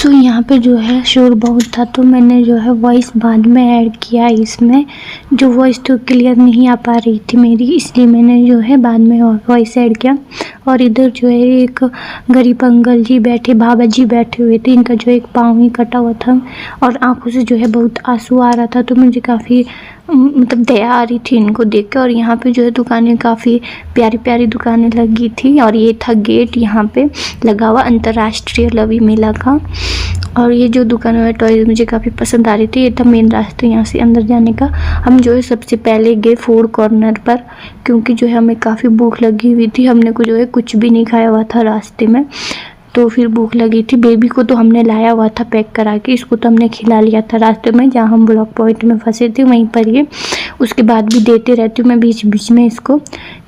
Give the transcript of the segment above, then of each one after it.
सो यहाँ पे जो है शोर बहुत था, तो मैंने जो है वॉइस बाद में ऐड किया इसमें। जो वॉइस तो क्लियर नहीं आ पा रही थी मेरी, इसलिए मैंने जो है बाद में वॉइस ऐड किया। और इधर जो है एक गरीब अंकल जी बैठे, बाबा जी बैठे हुए थे। इनका जो एक पाँव ही कटा हुआ था और आंखों से जो है बहुत आंसू आ रहा था, तो मुझे काफ़ी मतलब दया आ रही थी इनको देख के। और यहाँ पे जो है दुकानें काफ़ी प्यारी प्यारी दुकानें लगी थी। और ये था गेट यहाँ पे लगा हुआ अंतर्राष्ट्रीय लवी मेला का। और ये जो दुकान है टॉयज मुझे काफ़ी पसंद आ रही थी। ये था मेन रास्ता यहाँ से अंदर जाने का। हम जो है सबसे पहले गए फूड कॉर्नर पर, क्योंकि जो है हमें काफ़ी भूख लगी हुई थी। हमने को जो है कुछ भी नहीं खाया हुआ था रास्ते में, तो फिर भूख लगी थी। बेबी को तो हमने लाया हुआ था पैक करा के, इसको तो हमने खिला लिया था रास्ते में जहाँ हम ब्लॉक पॉइंट में फंसे थे वहीं पर। ये उसके बाद भी देते रहती हूँ मैं बीच बीच में इसको।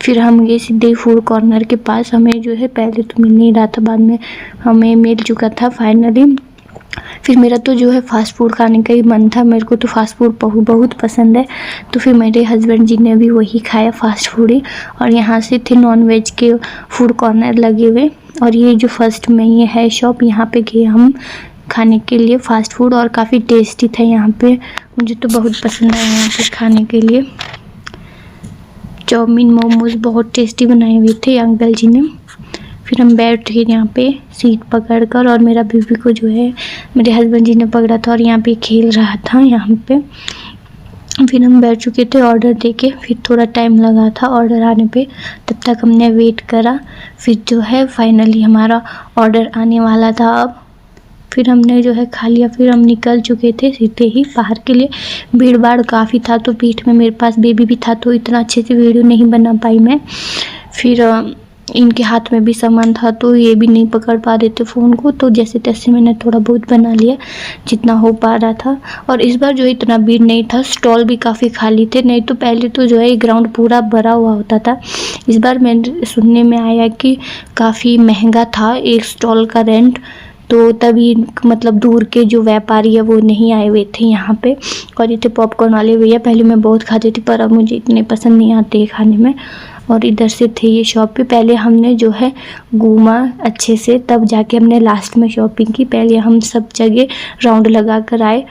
फिर हम ये सीधे फूड कॉर्नर के पास, हमें जो है पहले तो मिल नहीं रहा था, बाद में हमें मिल चुका था फाइनली। फिर मेरा तो जो है फ़ास्ट फूड खाने का ही मन था, मेरे को तो फ़ास्ट फूड बहुत पसंद है। तो फिर मेरे हस्बैंड जी ने भी वही खाया फ़ास्ट फूड ही। और यहाँ से थे नॉन वेज के फूड कॉर्नर लगे हुए। और ये जो फर्स्ट में ये है शॉप, यहाँ पे गए हम खाने के लिए फ़ास्ट फूड, और काफ़ी टेस्टी था यहाँ पे, मुझे तो बहुत पसंद आया यहाँ पे खाने के लिए। चाउमीन मोमोज बहुत टेस्टी बनाए हुए थे अंकल जी ने। फिर हम बैठ गए यहाँ पे सीट पकड़ कर, और मेरा बेबी को जो है मेरे हस्बैंड जी ने पकड़ा था और यहाँ पे खेल रहा था यहाँ पे। फिर हम बैठ चुके थे ऑर्डर देके। फिर थोड़ा टाइम लगा था ऑर्डर आने पे, तब तक हमने वेट करा। फिर जो है फाइनली हमारा ऑर्डर आने वाला था अब। फिर हमने जो है खा लिया। फिर हम निकल चुके थे सीधे ही बाहर के लिए। भीड़ भाड़ काफ़ी था, तो पीठ में मेरे पास बेबी भी था, तो इतना अच्छे से वीडियो नहीं बना पाई मैं। फिर इनके हाथ में भी सामान था, तो ये भी नहीं पकड़ पा रहे थे फ़ोन को, तो जैसे तैसे मैंने थोड़ा बहुत बना लिया जितना हो पा रहा था। और इस बार जो इतना भीड़ नहीं था, स्टॉल भी काफ़ी खाली थे, नहीं तो पहले तो जो है ग्राउंड पूरा भरा हुआ होता था। इस बार मैंने सुनने में आया कि काफ़ी महंगा था एक स्टॉल का रेंट, तो तभी मतलब दूर के जो व्यापारी है वो नहीं आए हुए थे यहाँ पे। और ये थे पॉपकॉर्न वाले भैया, पहले मैं बहुत खाती थी पर अब मुझे इतने पसंद नहीं आते खाने में। और इधर से थे ये शॉप पे। पहले हमने जो है घूमा अच्छे से, तब जाके हमने लास्ट में शॉपिंग की। पहले हम सब जगह राउंड लगा कर आए।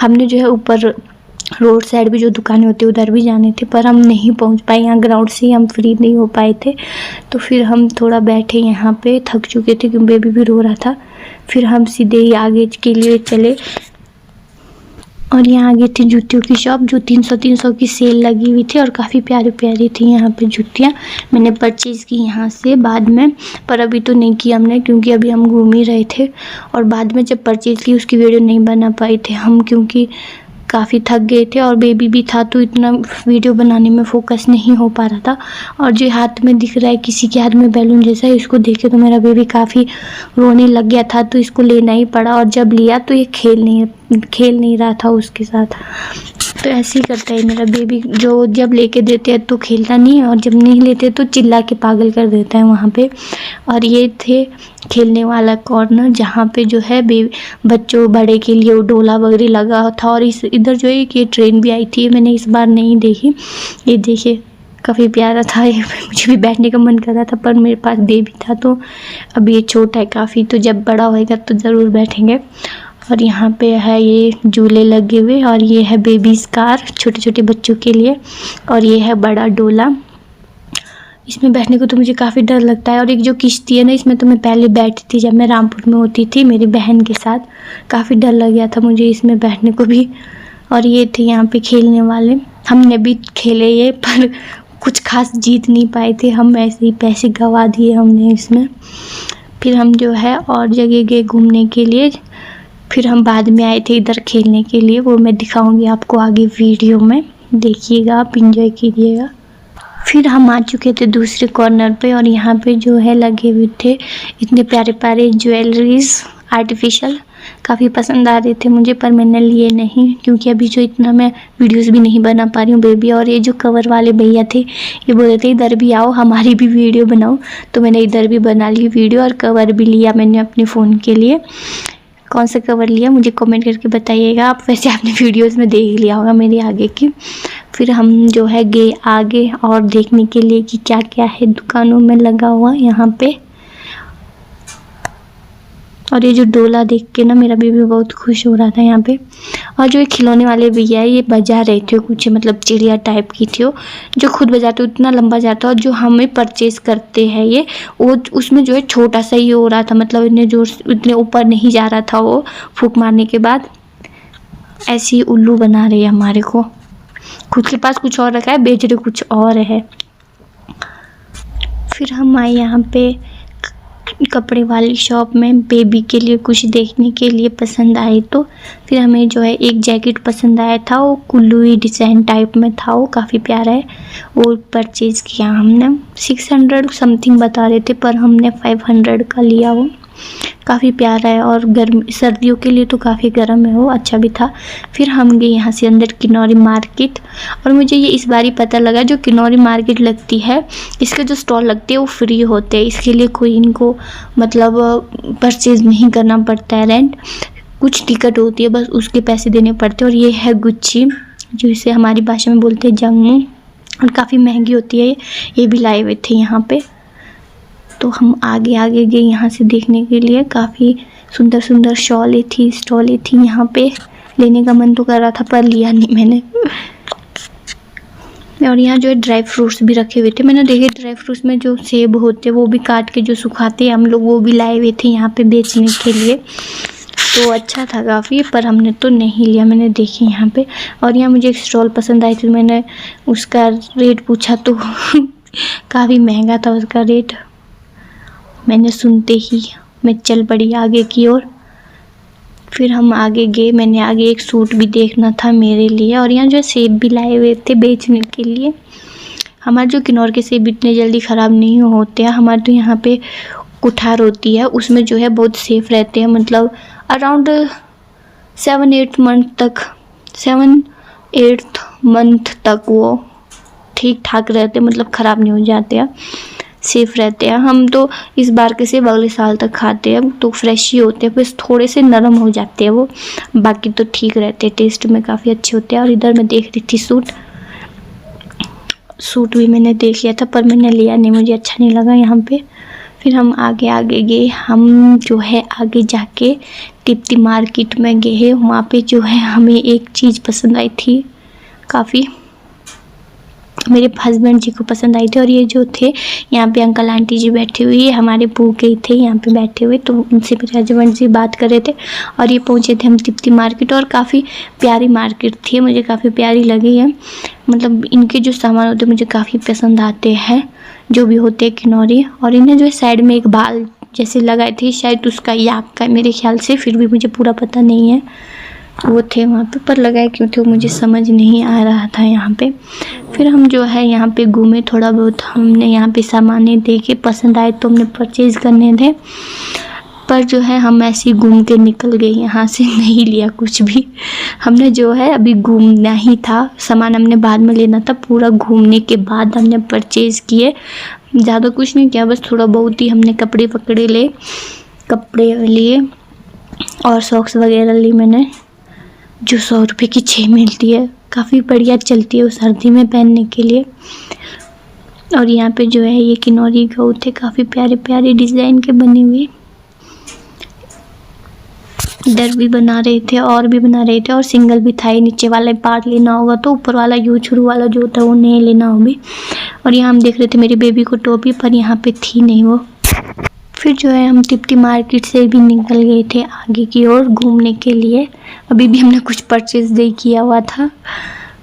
हमने जो है ऊपर रोड साइड भी जो दुकानें होती है उधर भी जाने थे, पर हम नहीं पहुंच पाए, यहाँ ग्राउंड से ही हम फ्री नहीं हो पाए थे। तो फिर हम थोड़ा बैठे यहाँ पे, थक चुके थे क्योंकि बेबी भी रो रहा था। फिर हम सीधे ही आगे के लिए चले, और यहाँ आगे थी जूतियों की शॉप, जो 300 की सेल लगी हुई थी और काफ़ी प्यारी प्यारी थी यहाँ पे जूतियाँ। मैंने परचेज़ की यहाँ से बाद में, पर अभी तो नहीं की हमने क्योंकि अभी हम घूम ही रहे थे। और बाद में जब परचेज़ की उसकी वीडियो नहीं बना पाए थे हम, क्योंकि काफ़ी थक गए थे और बेबी भी था, तो इतना वीडियो बनाने में फोकस नहीं हो पा रहा था। और जो हाथ में दिख रहा है किसी के हाथ में बैलून जैसा, इसको देखे तो मेरा बेबी काफ़ी रोने लग गया था, तो इसको लेना ही पड़ा। और जब लिया तो ये खेल नहीं रहा था उसके साथ। तो ऐसे ही करता है मेरा बेबी, जो जब लेके देते हैं तो खेलता नहीं है, और जब नहीं लेते तो चिल्ला के पागल कर देता है वहाँ पे। और ये थे खेलने वाला कॉर्नर, जहाँ पे जो है बच्चों बड़े के लिए वो डोला वगैरह लगा था। और इधर जो है ये ट्रेन भी आई थी, मैंने इस बार नहीं देखी। ये देखिए काफ़ी प्यारा था ये, मुझे भी बैठने का मन कर रहा था, पर मेरे पास बेबी था, तो अभी ये छोटा है काफ़ी, तो जब बड़ा होएगा तो ज़रूर बैठेंगे। और यहाँ पे है ये झूले लगे हुए, और ये है बेबीज़ कार छोटे छोटे बच्चों के लिए, और ये है बड़ा डोला। इसमें बैठने को तो मुझे काफ़ी डर लगता है। और एक जो किश्ती है ना, इसमें तो मैं पहले बैठी थी जब मैं रामपुर में होती थी मेरी बहन के साथ, काफ़ी डर लग गया था मुझे इसमें बैठने को भी। और ये थे यहाँ पे खेलने वाले, हमने भी खेले ये, पर कुछ खास जीत नहीं पाए थे हम, ऐसे ही पैसे गंवा दिए हमने इसमें। फिर हम जो है और जगह गए घूमने के लिए। फिर हम बाद में आए थे इधर खेलने के लिए, वो मैं दिखाऊंगी आपको आगे वीडियो में, देखिएगा आप एंजॉय कीजिएगा। फिर हम आ चुके थे दूसरे कॉर्नर पे, और यहाँ पे जो है लगे हुए थे इतने प्यारे प्यारे ज्वेलरीज आर्टिफिशियल, काफ़ी पसंद आ रहे थे मुझे, पर मैंने लिए नहीं क्योंकि अभी जो इतना मैं वीडियोस भी नहीं बना पा रही हूँ बेबी। और ये जो कवर वाले भैया थे ये बोल रहे थे इधर भी आओ हमारी भी वीडियो बनाओ, तो मैंने इधर भी बना ली वीडियो, और कवर भी लिया मैंने अपने फ़ोन के लिए। कौन सा कवर लिया मुझे कमेंट करके बताइएगा आप, वैसे आपने वीडियोस में देख लिया होगा मेरी आगे की। फिर हम जो है गए आगे और देखने के लिए कि क्या क्या है दुकानों में लगा हुआ यहाँ पे। और ये जो डोला देख के ना मेरा बेबी बहुत खुश हो रहा था यहाँ पे। और जो ये खिलौने वाले भैया है ये बजा रहे थे कुछ, मतलब चिड़िया टाइप की थी वो, जो खुद बजाते उतना लंबा जाता। और जो हमें परचेज करते हैं ये, वो उसमें जो है छोटा सा ही हो रहा था, मतलब इन्हें जो इतने ऊपर नहीं जा रहा था वो फूंक मारने के बाद। ऐसी उल्लू बना रही है हमारे को, खुद के पास कुछ और रखा है, बेच रहे कुछ और है। फिर हम आए यहाँ पे कपड़े वाली शॉप में बेबी के लिए कुछ देखने के लिए पसंद आए, तो फिर हमें जो है एक जैकेट पसंद आया था, वो कुल्लू डिज़ाइन टाइप में था, वो काफ़ी प्यारा है, वो परचेज़ किया हमने। 600 समथिंग बता रहे थे पर हमने 500 का लिया। वो काफ़ी प्यारा है और गर्मी सर्दियों के लिए तो काफ़ी गर्म है वो, अच्छा भी था। फिर हम गए यहाँ से अंदर किन्नौरी मार्केट, और मुझे ये इस बार ही पता लगा जो किन्नौरी मार्केट लगती है इसके जो स्टॉल लगते हैं वो फ्री होते हैं, इसके लिए कोई इनको मतलब परचेज़ नहीं करना पड़ता है, रेंट कुछ टिकट होती है बस उसके पैसे देने पड़ते हैं। और ये है गुच्ची, जो इसे हमारी भाषा में बोलते हैं जंगमू, और काफ़ी महंगी होती है ये भी लाए हुए थे यहाँ पे। तो हम आगे आगे गए यहाँ से देखने के लिए, काफ़ी सुंदर सुंदर स्टॉलें थी यहाँ पे। लेने का मन तो कर रहा था पर लिया नहीं मैंने। और यहाँ जो है ड्राई फ्रूट्स भी रखे हुए थे, मैंने देखे ड्राई फ्रूट्स में जो सेब होते वो भी काट के जो सुखाते हैं हम लोग, वो भी लाए हुए थे यहाँ पे बेचने के लिए। तो अच्छा था काफ़ी, पर हमने तो नहीं लिया, मैंने देखे यहाँ पे। और यहाँ मुझे एक स्टॉल पसंद आई थी, मैंने उसका रेट पूछा तो काफ़ी महंगा था उसका रेट। मैंने सुनते ही मैं चल पड़ी आगे की ओर। फिर हम आगे गए, मैंने आगे एक सूट भी देखना था मेरे लिए, और यहाँ जो सेब भी लाए हुए थे बेचने के लिए। हमारे जो किन्नौर के सेब इतने जल्दी ख़राब नहीं होते हैं, हमारे तो यहाँ पे कुठार होती है उसमें जो है बहुत सेफ़ रहते हैं, मतलब अराउंड 7-8 मंथ तक वो ठीक ठाक रहते हैं, मतलब ख़राब नहीं हो जाते हैं, सेफ़ रहते हैं। हम तो इस बार के सेब अगले साल तक खाते हैं तो फ्रेश ही होते हैं, बस थोड़े से नरम हो जाते हैं वो, बाकी तो ठीक रहते हैं, टेस्ट में काफ़ी अच्छे होते हैं। और इधर मैं देख रही थी सूट भी मैंने देख लिया था पर मैंने लिया नहीं, मुझे अच्छा नहीं लगा यहाँ पे। फिर हम आगे गए, हम जो है आगे जाके टिप्ती मार्केट में गए, वहाँ पे जो है हमें एक चीज़ पसंद आई थी, काफ़ी मेरे हस्बैंड जी को पसंद आई थी। और ये जो थे यहाँ पे अंकल आंटी जी बैठे हुए, ये हमारे भूखे थे यहाँ पे बैठे हुए, तो उनसे मेरे हस्बैंड जी बात कर रहे थे। और ये पहुँचे थे हम टिप्ती मार्केट, और काफ़ी प्यारी मार्केट थी, मुझे काफ़ी प्यारी लगी है, मतलब इनके जो सामान होते हैं मुझे काफ़ी पसंद आते हैं, जो भी होते हैं किन्नौरी। और इन्हें जो साइड में एक बाल जैसे लगाए थे, शायद उसका याक का मेरे ख्याल से, फिर भी मुझे पूरा पता नहीं है वो थे वहाँ पे, पर लगाए क्यों थे मुझे समझ नहीं आ रहा था यहाँ पे। फिर हम जो है यहाँ पे घूमे थोड़ा बहुत, हमने यहाँ पे सामाने देखे, पसंद आए तो हमने परचेज़ करने थे, पर जो है हम ऐसे ही घूम के निकल गए यहाँ से, नहीं लिया कुछ भी। हमने जो है अभी घूमना ही था, सामान हमने बाद में लेना था, पूरा घूमने के बाद हमने परचेज़ किए, ज़्यादा कुछ नहीं किया, बस थोड़ा बहुत ही हमने कपड़े लिए और सॉक्स वगैरह ली मैंने, जो 100 रुपये की 6 मिलती है, काफ़ी बढ़िया चलती है वो सर्दी में पहनने के लिए। और यहाँ पे जो है ये किन्नौरी गऊ थे, काफ़ी प्यारे प्यारे डिज़ाइन के बने हुए, इधर भी बना रहे थे और भी बना रहे थे, और सिंगल भी था, नीचे वाला पार्ट लेना होगा तो ऊपर वाला यूछरू वाला जो होता है वो नहीं लेना होगी। और यहाँ हम देख रहे थे मेरी बेबी को टोपी, पर यहाँ पे थी नहीं वो। फिर जो है हम टिप्ती मार्केट से भी निकल गए थे आगे की ओर घूमने के लिए, अभी भी हमने कुछ परचेज़ नहीं किया हुआ था।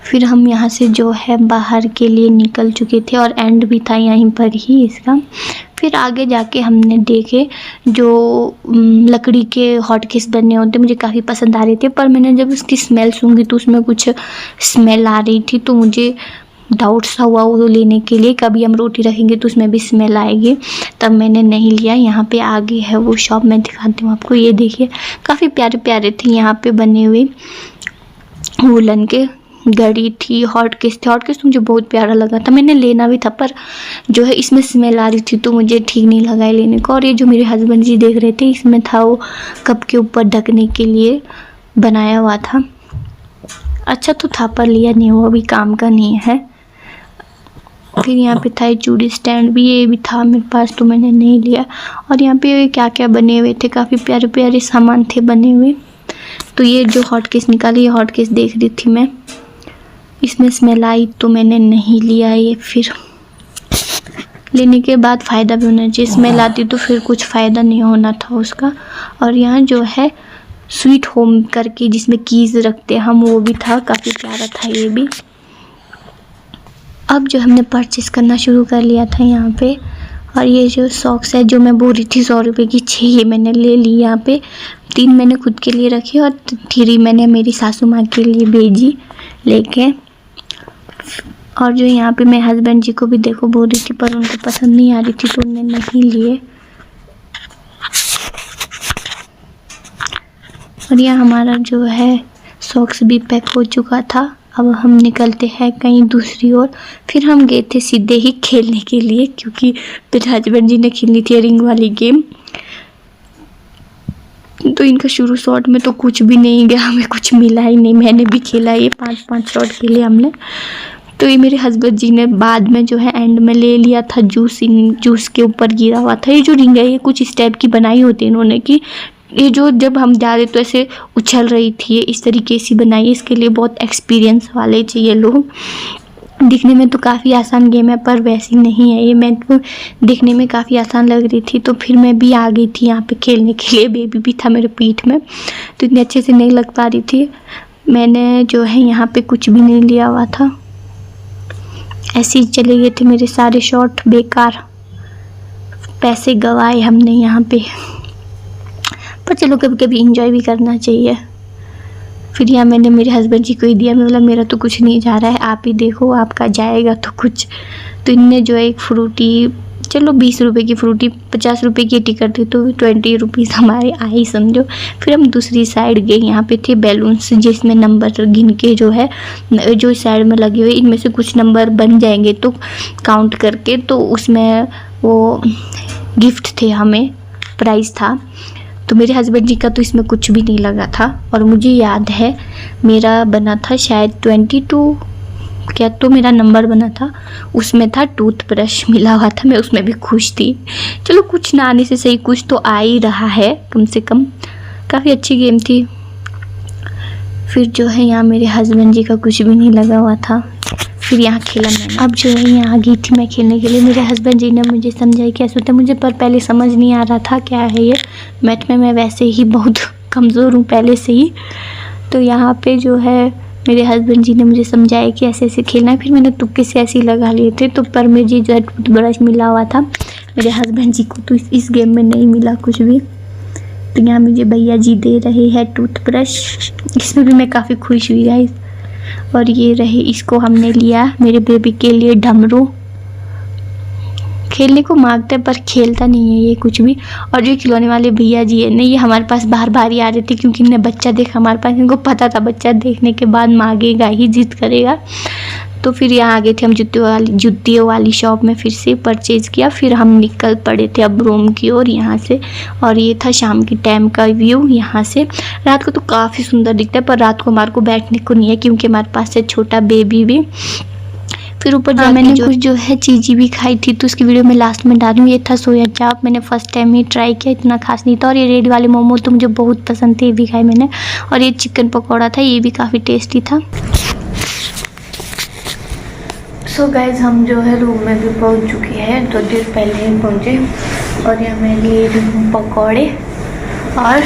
फिर हम यहाँ से जो है बाहर के लिए निकल चुके थे, और एंड भी था यहीं पर ही इसका। फिर आगे जाके हमने देखे जो लकड़ी के हॉटकेस बनने होते, मुझे काफ़ी पसंद आ रहे थे, पर मैंने जब उसकी स्मेल सूंघी तो उसमें कुछ स्मेल आ रही थी, तो मुझे डाउट सा हुआ वो लेने के लिए, कभी हम रोटी रखेंगे तो उसमें भी स्मेल आएगी, तब मैंने नहीं लिया। यहाँ पे आगे है वो शॉप, मैं दिखाती हूँ आपको, ये देखिए काफ़ी प्यारे प्यारे थे यहाँ पे बने हुए, वुलन के घड़ी थी, हॉटकेस थे, हॉटकेस तो मुझे बहुत प्यारा लगा था, मैंने लेना भी था, पर जो है इसमें स्मेल आ रही थी तो मुझे ठीक नहीं लगा लेने को। और ये जो मेरे हस्बैंड जी देख रहे थे, इसमें था वो कप के ऊपर ढकने के लिए बनाया हुआ था, अच्छा तो था पर लिया नहीं, वो अभी काम का नहीं है। फिर यहाँ पे था ये चूड़ी स्टैंड भी, ये भी था मेरे पास तो मैंने नहीं लिया। और यहाँ पे क्या क्या बने हुए थे, काफ़ी प्यारे प्यारे सामान थे बने हुए। तो ये जो हॉट केस निकाली, ये हॉट केस देख रही थी मैं, इसमें स्मेल आई तो मैंने नहीं लिया ये। फिर लेने के बाद फ़ायदा भी होना चाहिए, स्मेल आती तो फिर कुछ फ़ायदा नहीं होना था उसका। और यहाँ जो है स्वीट होम करके जिसमें कीज़ रखते हम, वो भी था, काफ़ी प्यारा था ये भी। अब जो हमने परचेज़ करना शुरू कर लिया था यहाँ पे। और ये जो सॉक्स है जो मैं बोल रही थी 100 रुपये की 6, ये मैंने ले ली यहाँ पे। 3 मैंने खुद के लिए रखी और 3 मैंने मेरी सासू माँ के लिए भेजी लेके। और जो यहाँ पे मेरे हस्बैंड जी को भी देखो बोल रही थी, पर उनको पसंद नहीं आ रही थी तो उन्होंने नहीं लिए। और यहाँ हमारा जो है सॉक्स भी पैक हो चुका था। अब हम निकलते हैं कहीं दूसरी ओर। फिर हम गए थे सीधे ही खेलने के लिए, क्योंकि मेरे हस्बैंड जी ने खेलनी थी रिंग वाली गेम। तो इनका शुरू शॉट में तो कुछ भी नहीं गया, हमें कुछ मिला ही नहीं। मैंने भी खेला, ये 5-5 शॉट खेले हमने। तो ये मेरे हस्बैंड जी ने बाद में जो है एंड में ले लिया था जूस, जूस के ऊपर गिरा हुआ था। ये जो रिंग है ये कुछ इस टाइप की बनाई होती है इन्होंने, कि ये जो जब हम जा रहे तो ऐसे उछल रही थी, ये इस तरीके से बनाई है। इसके लिए बहुत एक्सपीरियंस वाले चाहिए लोग। दिखने में तो काफ़ी आसान गेम है पर वैसी नहीं है ये, मैं तो दिखने में काफ़ी आसान लग रही थी। तो फिर मैं भी आ गई थी यहाँ पे खेलने के लिए, बेबी भी था मेरे पीठ में तो इतने अच्छे से नहीं लग पा रही थी। मैंने जो है यहाँ पे कुछ भी नहीं लिया हुआ था, ऐसे ही चले गए थे मेरे सारे शॉट बेकार, पैसे गवाए हमने यहाँ पे। पर चलो कभी कभी इंजॉय भी करना चाहिए। फिर यहाँ मैंने मेरे हस्बैंड जी को ही दिया, मैं बोला मेरा तो कुछ नहीं जा रहा है, आप ही देखो आपका जाएगा तो कुछ। तो इनने जो है एक फ्रूटी, चलो 20 रुपये की फ्रूटी, 50 रुपये की टिकट थी तो 20 रुपीज़ हमारे आई समझो। फिर हम दूसरी साइड गए, यहाँ पे थे बैलून्स जिसमें नंबर गिन के जो है जो साइड में लगे हुए, इनमें से कुछ नंबर बन जाएंगे तो काउंट करके, तो उसमें वो गिफ्ट थे, हमें प्राइज़ था। तो मेरे हस्बैंड जी का तो इसमें कुछ भी नहीं लगा था। और मुझे याद है मेरा बना था शायद 22 क्या तो मेरा नंबर बना था, उसमें था टूथब्रश मिला हुआ था, मैं उसमें भी खुश थी। चलो कुछ ना आने से सही कुछ तो आ ही रहा है कम से कम। काफ़ी अच्छी गेम थी। फिर जो है यहाँ मेरे हस्बैंड जी का कुछ भी नहीं लगा हुआ था। फिर यहाँ खेला मैंने। अब जो है यहाँ आ गई थी मैं खेलने के लिए। मेरे हस्बैंड जी ने मुझे समझाई कैसे होता है, मुझे पर पहले समझ नहीं आ रहा था क्या है ये। मैथ में मैं वैसे ही बहुत कमज़ोर हूँ पहले से ही। तो यहाँ पे जो है मेरे हस्बैंड जी ने मुझे समझाया कि ऐसे ऐसे खेलना है। फिर मैंने तुक्के से ऐसे ही लगा लिए थे। तो पर मुझे जो है टूथब्रश मिला हुआ था, मेरे हस्बैंड जी को तो इस गेम में नहीं मिला कुछ भी। तो यहाँ मुझे भैया जी दे रहे हैं टूथब्रश, इसमें भी मैं काफ़ी खुश हुई गाइस। और ये रहे, इसको हमने लिया मेरे बेबी के लिए डमरू। खेलने को मांगता है पर खेलता नहीं है ये कुछ भी। और जो खिलौने वाले भैया जी है ना, ये हमारे पास बार बार ही आ रहे थे क्योंकि इन्हें बच्चा देखा हमारे पास, इनको पता था बच्चा देखने के बाद मांगेगा ही, जिद करेगा। तो फिर यहाँ आ गए थे हम जुतियों वाली शॉप में, फिर से परचेज़ किया। फिर हम निकल पड़े थे अब रूम की ओर यहाँ से। और ये था शाम के टाइम का व्यू यहाँ से। रात को तो काफ़ी सुंदर दिखता है पर रात को हमारे को बैठने को नहीं है क्योंकि हमारे पास है छोटा बेबी भी। फिर ऊपर जाके मैंने कुछ जो है चीज़ें भी खाई थी तो उसकी वीडियो में लास्ट में डालूँ। ये था सोया चाप, मैंने फर्स्ट टाइम ही ट्राई किया, इतना खास नहीं था। और ये रेड वाले मोमो तो मुझे बहुत पसंद थे, ये भी खाए मैंने। और ये चिकन पकौड़ा था, ये भी काफ़ी टेस्टी था। सो गाइज हम जो है रूम में भी पहुंच चुके हैं, तो देर पहले ही पहुंचे। और यहाँ मैं ले रही हूँ पकौड़े और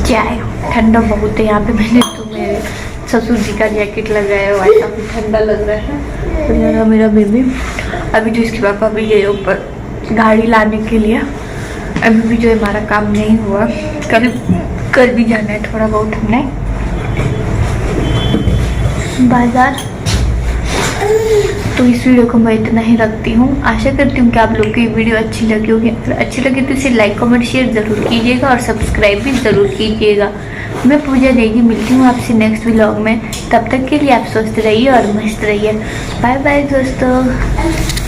चाय। ठंडा बहुत है यहाँ पे, मैंने तो मेरे ससुर जी का जैकेट लगाया हुआ है, काफ़ी ठंडा लग रहा है। तो यहाँ मेरा बेबी, अभी जो इसके पापा भी गए ऊपर गाड़ी लाने के लिए। अभी भी जो हमारा काम नहीं हुआ, कल भी जाना है थोड़ा बहुत हमने बाजार। तो इस वीडियो को मैं इतना ही रखती हूँ। आशा करती हूँ कि आप लोग को ये वीडियो अच्छी लगी होगी। अगर अच्छी लगी तो इसे लाइक कमेंट शेयर ज़रूर कीजिएगा और सब्सक्राइब भी ज़रूर कीजिएगा। मैं पूजा देगी, मिलती हूँ आपसे नेक्स्ट व्लॉग में। तब तक के लिए आप स्वस्थ रहिए और मस्त रहिए। बाय बाय दोस्तों।